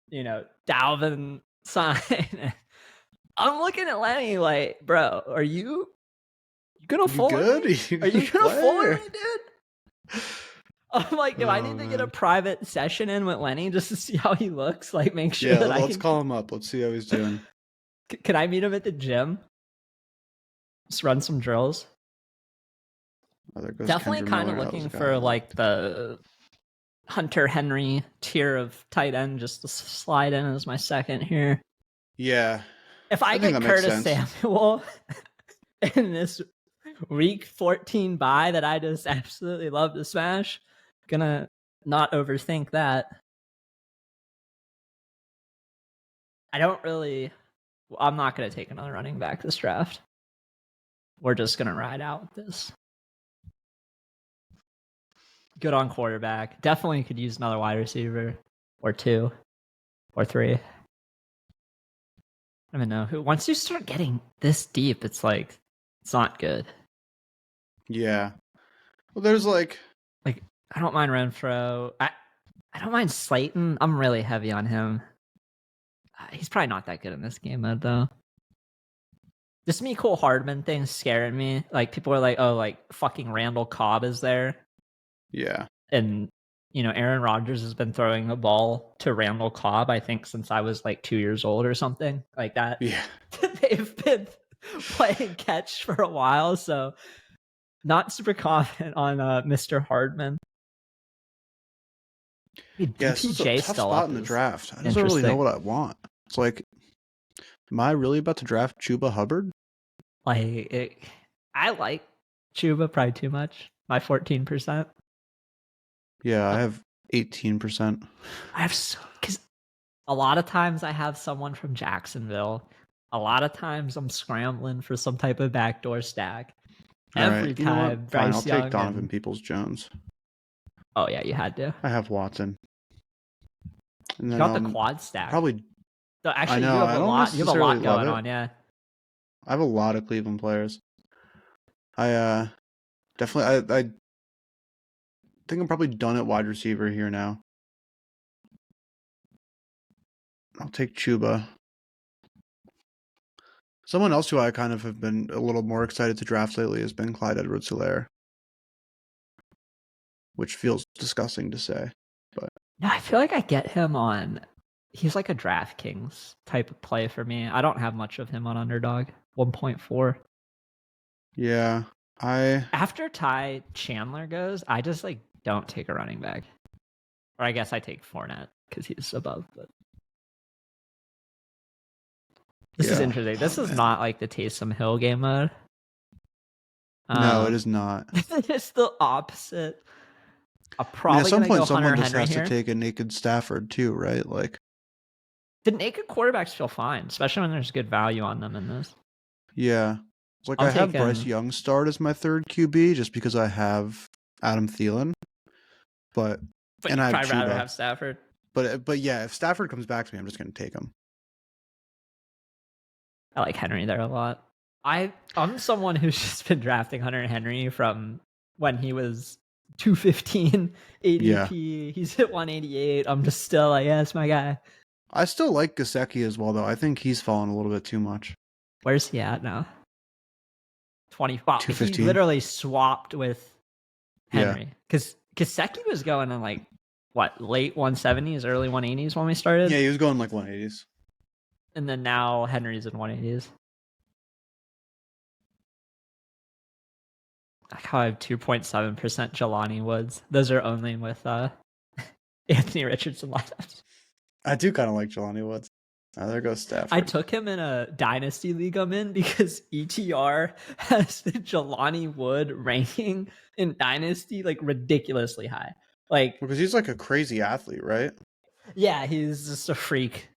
you know, Dalvin sign, I'm looking at Lenny like, bro, are you gonna Fuller me? Are you gonna Fuller me, dude? I'm like, do I need to get a private session in with Lenny just to see how he looks? Like, make sure that let's call him up. Let's see how he's doing. Can I meet him at the gym? Just run some drills. Definitely kind of looking for like the Hunter Henry tier of tight end just to slide in as my second here. Yeah. If I get Curtis Samuel in this week 14 bye that I just absolutely love to smash, gonna not overthink that. I'm not gonna take another running back this draft. We're just gonna ride out with this. Good on quarterback. Definitely could use another wide receiver or 2 or 3. I don't even know. Once you start getting this deep, it's like, it's not good. Yeah. Well, there's like I don't mind Renfro. I don't mind Slayton. I'm really heavy on him. He's probably not that good in this game mode though. This Mecole Hardman thing scaring me. Like, people are like, oh, like fucking Randall Cobb is there. Yeah. And, you know, Aaron Rodgers has been throwing the ball to Randall Cobb, I think, since I was like 2 years old or something like that. Yeah. They've been playing catch for a while, so not super confident on Mr. Hardman. Yeah, it's a tough spot in the draft. I don't really know what I want. It's like, am I really about to draft Chuba Hubbard? I like Chuba probably too much. My 14%. Yeah, I have 18%. Because a lot of times I have someone from Jacksonville. A lot of times I'm scrambling for some type of backdoor stack. All Every right. You know what? time Fine. Bryce I'll take Young Donovan and Peoples-Jones. oh yeah, you had to. I have Watson. And You then got the quad stack. probably. So I actually, know. you have I a don't lot. You have a necessarily lot love going it. on. Yeah. I have a lot of Cleveland players. I definitely. I think I'm probably done at wide receiver here now. I'll take Chuba. Someone else who I kind of have been a little more excited to draft lately has been Clyde Edwards-Helaire, which feels disgusting to say, but No, I feel like I get him on. He's like a DraftKings type of play for me. I don't have much of him on Underdog 1.4. yeah, After Ty Chandler goes, I just like don't take a running back, or I guess I take Fournette because he's above. But this is interesting. This is not like the Taysom Hill game mode. No, it is not. It's the opposite. I'm I mean, probably at some gonna point, go someone Hunter just Henry has here. to take a naked Stafford too, right? Like the naked quarterbacks feel fine, especially when there's good value on them in this. Yeah, like I have Bryce Young start as my third QB just because I have Adam Thielen, but and I have Chuba. Rather have Stafford. But yeah, if Stafford comes back to me, I'm just gonna take him. I like Henry there a lot. I'm someone who's just been drafting Hunter Henry from when he was 215 ADP. Yeah. He's hit 188. I'm just still like, yeah, that's my guy. I still like Gesicki as well, though. I think he's fallen a little bit too much. Where's he at now? 25. He literally swapped with Henry. Because Gesicki was going in like, what, late 170s, early 180s when we started? Yeah, he was going like 180s. And then now Henry's in 180s. Like how I have 2.7% Jelani Woods. Those are only with Anthony Richardson lineups. I do kind of like Jelani Woods. Oh, there goes Stafford. I took him in a dynasty league I'm in because ETR has the Jelani Wood ranking in dynasty like ridiculously high. Like because he's like a crazy athlete, right? Yeah, he's just a freak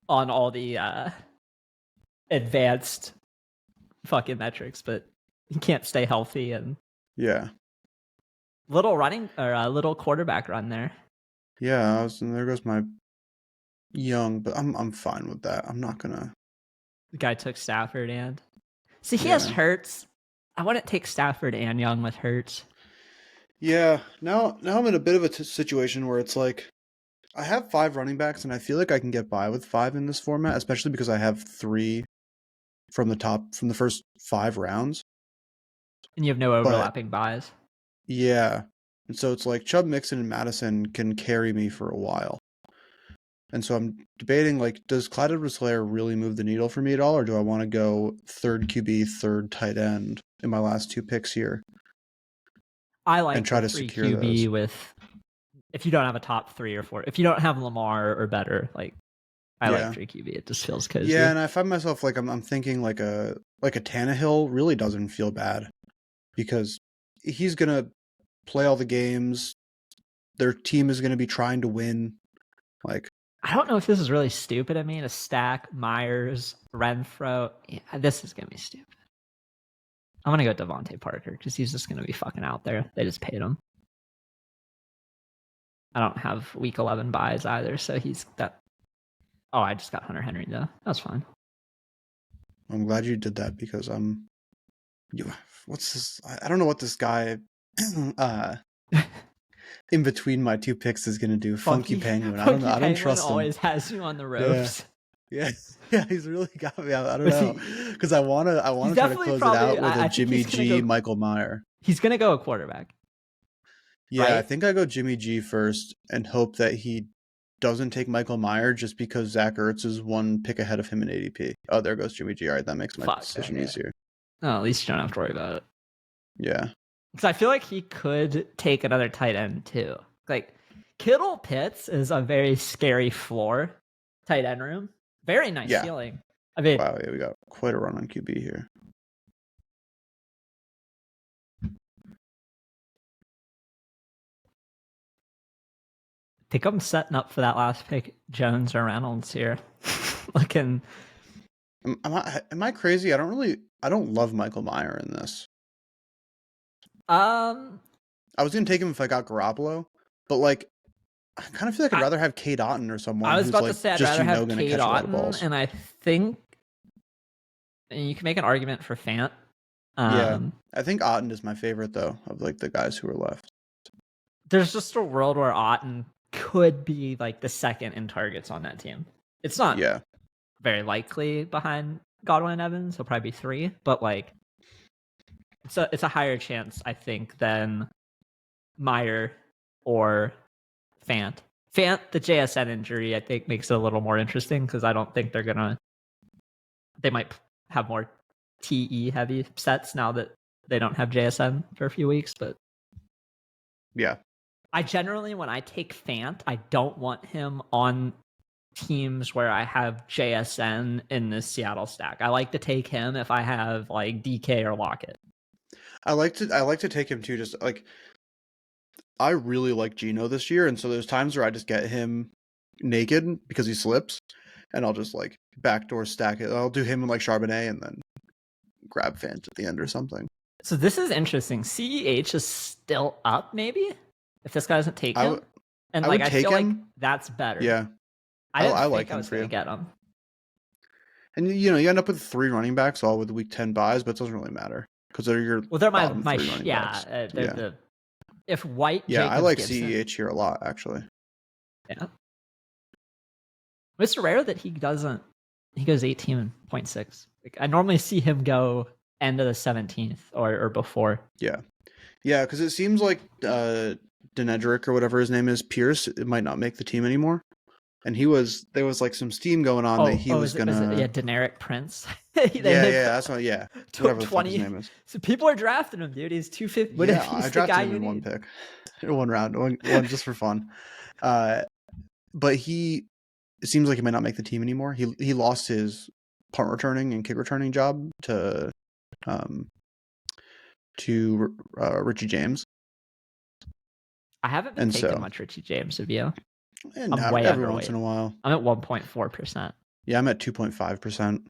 on all the advanced fucking metrics, but he can't stay healthy and little running or a little quarterback run there. Yeah, there goes my Young, but I'm fine with that. I'm not gonna. The guy took Stafford and see he has Hurts. I wouldn't take Stafford and Young with Hurts. Yeah, now I'm in a bit of a situation where it's like I have 5 running backs and I feel like I can get by with 5 in this format, especially because I have 3 from the first 5 rounds. And you have no overlapping buys. Yeah. And so it's like Chubb, Mixon, and Madison can carry me for a while. And so I'm debating, like, does Clyde Edwards-Helaire really move the needle for me at all, or do I want to go third QB, third tight end in my last 2 picks here? I like and try to secure QB those. With if you don't have a top 3 or 4, if you don't have Lamar or better, like I like 3 QB. It just feels cozy. Yeah, and I find myself like I'm thinking like a Tannehill really doesn't feel bad because he's gonna play all the games. Their team is gonna be trying to win. Like I don't know if this is really stupid. I mean, to stack Myers, Renfro. Yeah, this is gonna be stupid. I'm gonna go Devontae Parker because he's just gonna be fucking out there. They just paid him. I don't have week 11 buys either, so he's that. Oh, I just got Hunter Henry though. That's fine. I'm glad you did that because what's this? I don't know what this guy in between my 2 picks is gonna do. Funky Penguin. I don't know. I don't trust him. Always has you on the ropes. Yeah, he's really got me. I don't know because I want to try to close it out with a Jimmy G, Michael Meyer. He's gonna go a quarterback. Yeah, right? I think I go Jimmy G first and hope that he doesn't take Michael Meyer just because Zach Ertz is 1 pick ahead of him in ADP. Oh, there goes Jimmy G. All right, that makes my decision easier. Oh, at least you don't have to worry about it. Yeah. Because I feel like he could take another tight end too. Like Kittle Pitts is a very scary floor tight end room. Very nice ceiling. I mean, wow, yeah, we got quite a run on QB here. I think I'm setting up for that last pick, Jones or Reynolds here. Looking Am I crazy? I don't love Michael Mayer in this. Um, I was gonna take him if I got Garoppolo, but like I kind of feel like I'd I, rather have Cade Otton or I someone was who's about to like say I'd just rather have gonna Cade catch a lot of Otton, balls. and I think and you can make an argument for Fant. Yeah, Um, I think Otton is my favorite though of like the guys who are left. there's just a world where Otton could be like the second in targets on that team. It's not Yeah, very likely behind Godwin and Evans. He'll probably be 3, but like it's a higher chance, I think, than Meyer or Fant. Fant, the JSN injury, I think makes it a little more interesting because I don't think they might have more TE heavy sets now that they don't have JSN for a few weeks. But yeah, I generally, when I take Fant, I don't want him on teams where I have JSN in the Seattle stack. I like to take him if I have like DK or Lockett. I like to take him too. Just like I really like Geno this year, and so there's times where I just get him naked because he slips, and I'll just like backdoor stack it. I'll do him and like Charbonnet, and then grab Fant at the end or something. So this is interesting. CEH is still up, maybe if this guy doesn't take him, and I like would I take feel him. like that's better. Yeah, I didn't I think like I him was for gonna you. get him. And you end up with 3 running backs all with week 10 buys, but it doesn't really matter because they're your Well, they're bottom my 3 running backs. they're the if White, Yeah, I Jacobs, like Gibson. CEH here a lot actually. Yeah, it's rare that he doesn't. He goes 18.6. Like, I normally see him go end of the 17th or before. Yeah, because it seems like Denedric or whatever his name is, Pierce, it might not make the team anymore. And there was like some steam going on that he was gonna. Generic Prince. That's not. Yeah, whatever the fuck his name is. So people are drafting him, dude. He's 250. What if he's I the guy drafted him you in need? one pick, one round, one just for fun. But it seems like he might not make the team anymore. He lost his punt returning and kick returning job to Richie James. I haven't been taking much Richie James of you. And I'm way every once in a while. I'm at 1.4%. Yeah, I'm at 2.5%.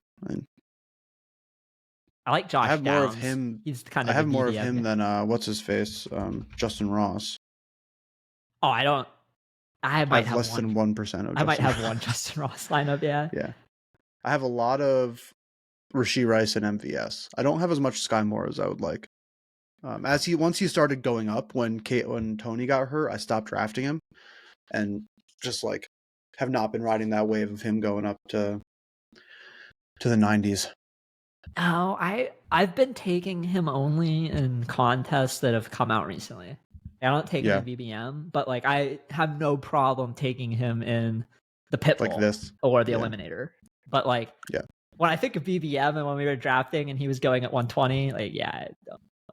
I like Josh. I have Downs. more of him. He's kind of. I have more of him than what's his face, Justin Ross. Oh, I don't. I might have less than 1% of. I might have one Justin Ross lineup. Yeah. Yeah, I have a lot of Rashee Rice and MVS. I don't have as much Sky Moore as I would like. Once he started going up when Tony got hurt, I stopped drafting him, and just like have not been riding that wave of him going up to the 90s. Oh, I've been taking him only in contests that have come out recently. I don't take him in BBM, but like I have no problem taking him in the Pitbull like this or the Eliminator. But like when I think of BBM and when we were drafting and he was going at 120, like do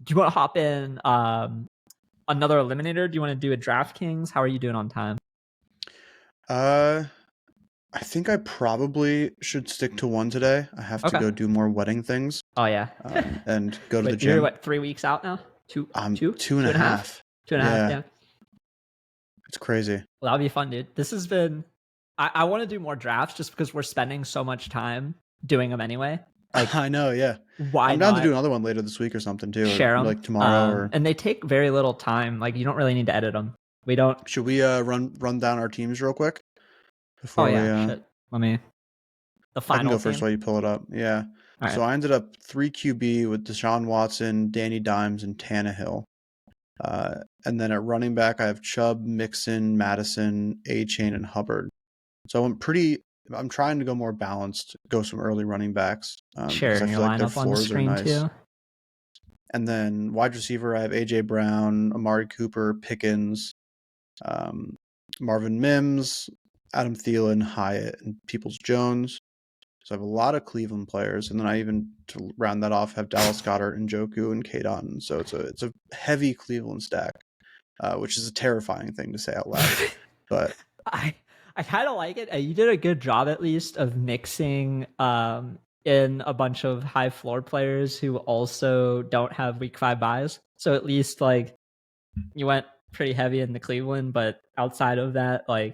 you want to hop in another Eliminator? Do you want to do a DraftKings? How are you doing on time? I think I probably should stick to one today. I have to go do more wedding things. Oh yeah, and go to the gym. You're what, 3 weeks out now? Two and a half. 2.5. Yeah. It's crazy. Well, that'll be fun, dude. This has been. I want to do more drafts just because we're spending so much time doing them anyway. Like, I know, yeah. Why I'm down to do another one later this week or something too. Share them like tomorrow, and they take very little time. Like you don't really need to edit them. We don't. Should we run down our teams real quick? Before shit. Let me. The final. I can go team? first while you pull it up. Yeah. Right. So I ended up 3 QB with Deshaun Watson, Danny Dimes, and Tannehill. And then at running back, I have Chubb, Mixon, Madison, A-Chain, and Hubbard. So I'm trying to go more balanced, go some early running backs. Sure, I feel like their floors are nice. Too. And then wide receiver, I have A.J. Brown, Amari Cooper, Pickens, Marvin Mims, Adam Thielen, Hyatt, and Peoples-Jones. So I have a lot of Cleveland players, and then I even, to round that off, have Dallas Goedert, Njoku, and Cade Otton. So it's a heavy Cleveland stack, which is a terrifying thing to say out loud. But I kind of like it. You did a good job, at least, of mixing in a bunch of high floor players who also don't have week 5 buys. So at least like you went pretty heavy in the Cleveland, but outside of that, like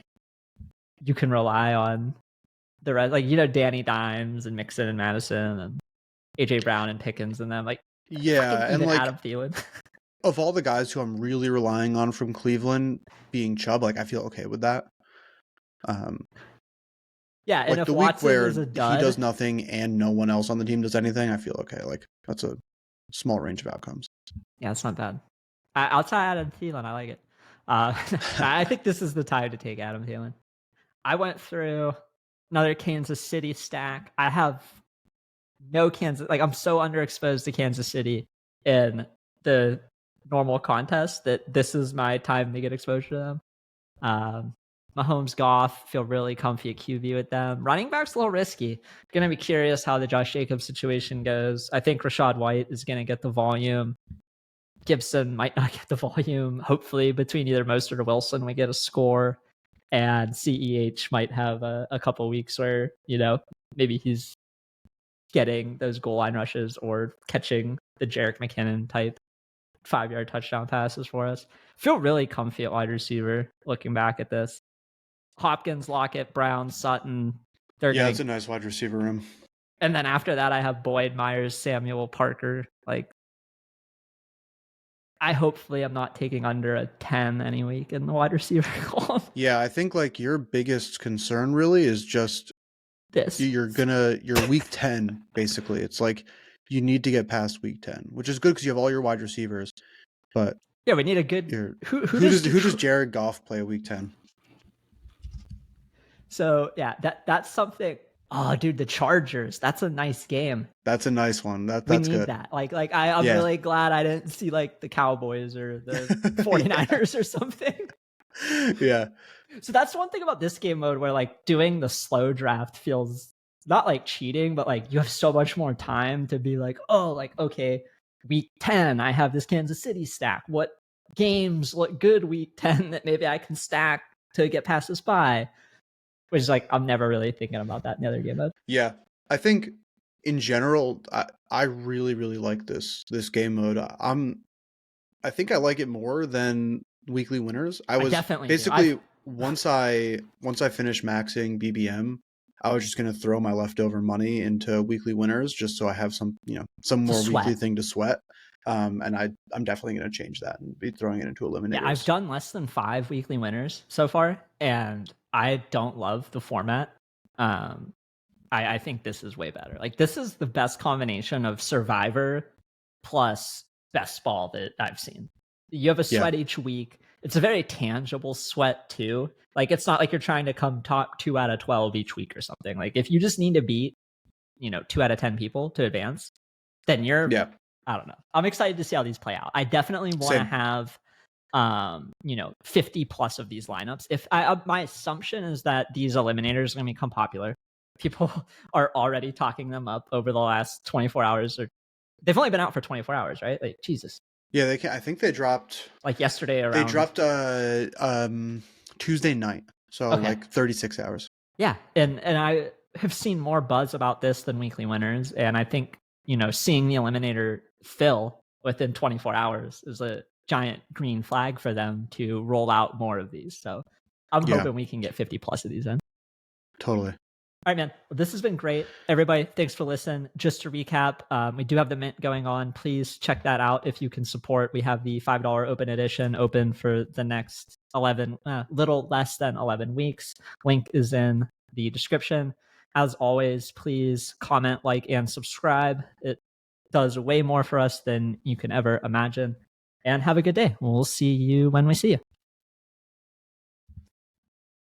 you can rely on the rest, like, Danny Dimes and Mixon and Madison and AJ Brown and Pickens and them, like, yeah, and like Adam Thielen. Of all the guys who I'm really relying on from Cleveland being Chubb, like I feel okay with that. Yeah, and like if the Watson week where is a dud, he does nothing and no one else on the team does anything, I feel okay. Like that's a small range of outcomes. Yeah, it's not bad. Outside Adam Thielen, I like it. I think this is the time to take Adam Thielen. I went through another Kansas City stack. I have no Kansas, like I'm so underexposed to Kansas City in the normal contest that this is my time to get exposure to them. Mahomes, Goff, feel really comfy at QB with them. Running back's a little risky. Gonna be curious how the Josh Jacobs situation goes. I think Rachaad White is gonna get the volume. Gibson might not get the volume. Hopefully, between either Mostert or Wilson, we get a score. And CEH might have a couple weeks where, maybe he's getting those goal line rushes or catching the Jerick McKinnon type 5-yard touchdown passes for us. Feel really comfy at wide receiver looking back at this. Hopkins, Lockett, Brown, Sutton. It's a nice wide receiver room. And then after that, I have Boyd, Myers, Samuel, Parker. Like, hopefully I'm not taking under a 10 any week in the wide receiver column. Yeah, I think like your biggest concern really is just this. Your week 10 basically. It's like you need to get past week 10, which is good because you have all your wide receivers. But yeah, we need a good. Who does Jared Goff play week 10? So yeah, that's something. Oh, dude, the Chargers. That's a nice game. That's a nice one. That's we need good. That. Like I'm really glad I didn't see like the Cowboys or the 49ers or something. Yeah. So that's one thing about this game mode where like doing the slow draft feels not like cheating, but like you have so much more time to be like, oh, like, okay, week 10, I have this Kansas City stack. What games look good week 10 that maybe I can stack to get past this bye? Which is like, I'm never really thinking about that in the other game mode. Yeah. I think in general, I really, really like this game mode. I think I like it more than weekly winners. I was definitely basically once I finished maxing BBM, I was just going to throw my leftover money into weekly winners just so I have some more weekly thing to sweat. And I'm definitely going to change that and be throwing it into eliminators. Yeah, I've done less than 5 weekly winners so far, and I don't love the format. I think this is way better. Like, this is the best combination of Survivor plus best ball that I've seen. You have a sweat each week. It's a very tangible sweat too. Like, it's not like you're trying to come top 2 out of 12 each week or something. Like, if you just need to beat, 2 out of 10 people to advance, then you're, I don't know. I'm excited to see how these play out. I definitely want to have, 50 plus of these lineups. If my assumption is that these eliminators are going to become popular. People are already talking them up over the last 24 hours, or they've only been out for 24 hours, right? Like, Jesus. Yeah, I think they dropped like yesterday around. They dropped Tuesday night, so like 36 hours. Yeah, and I have seen more buzz about this than weekly winners, and I think seeing the eliminator fill within 24 hours is a giant green flag for them to roll out more of these. So I'm hoping we can get 50 plus of these in. Totally. All right, man. Well, this has been great. Everybody, thanks for listening. Just to recap, we do have the mint going on. Please check that out if you can support. We have the $5 open edition open for the next little less than 11 weeks. Link is in the description. As always, please comment, like, and subscribe. It does way more for us than you can ever imagine. And have a good day. We'll see you when we see you.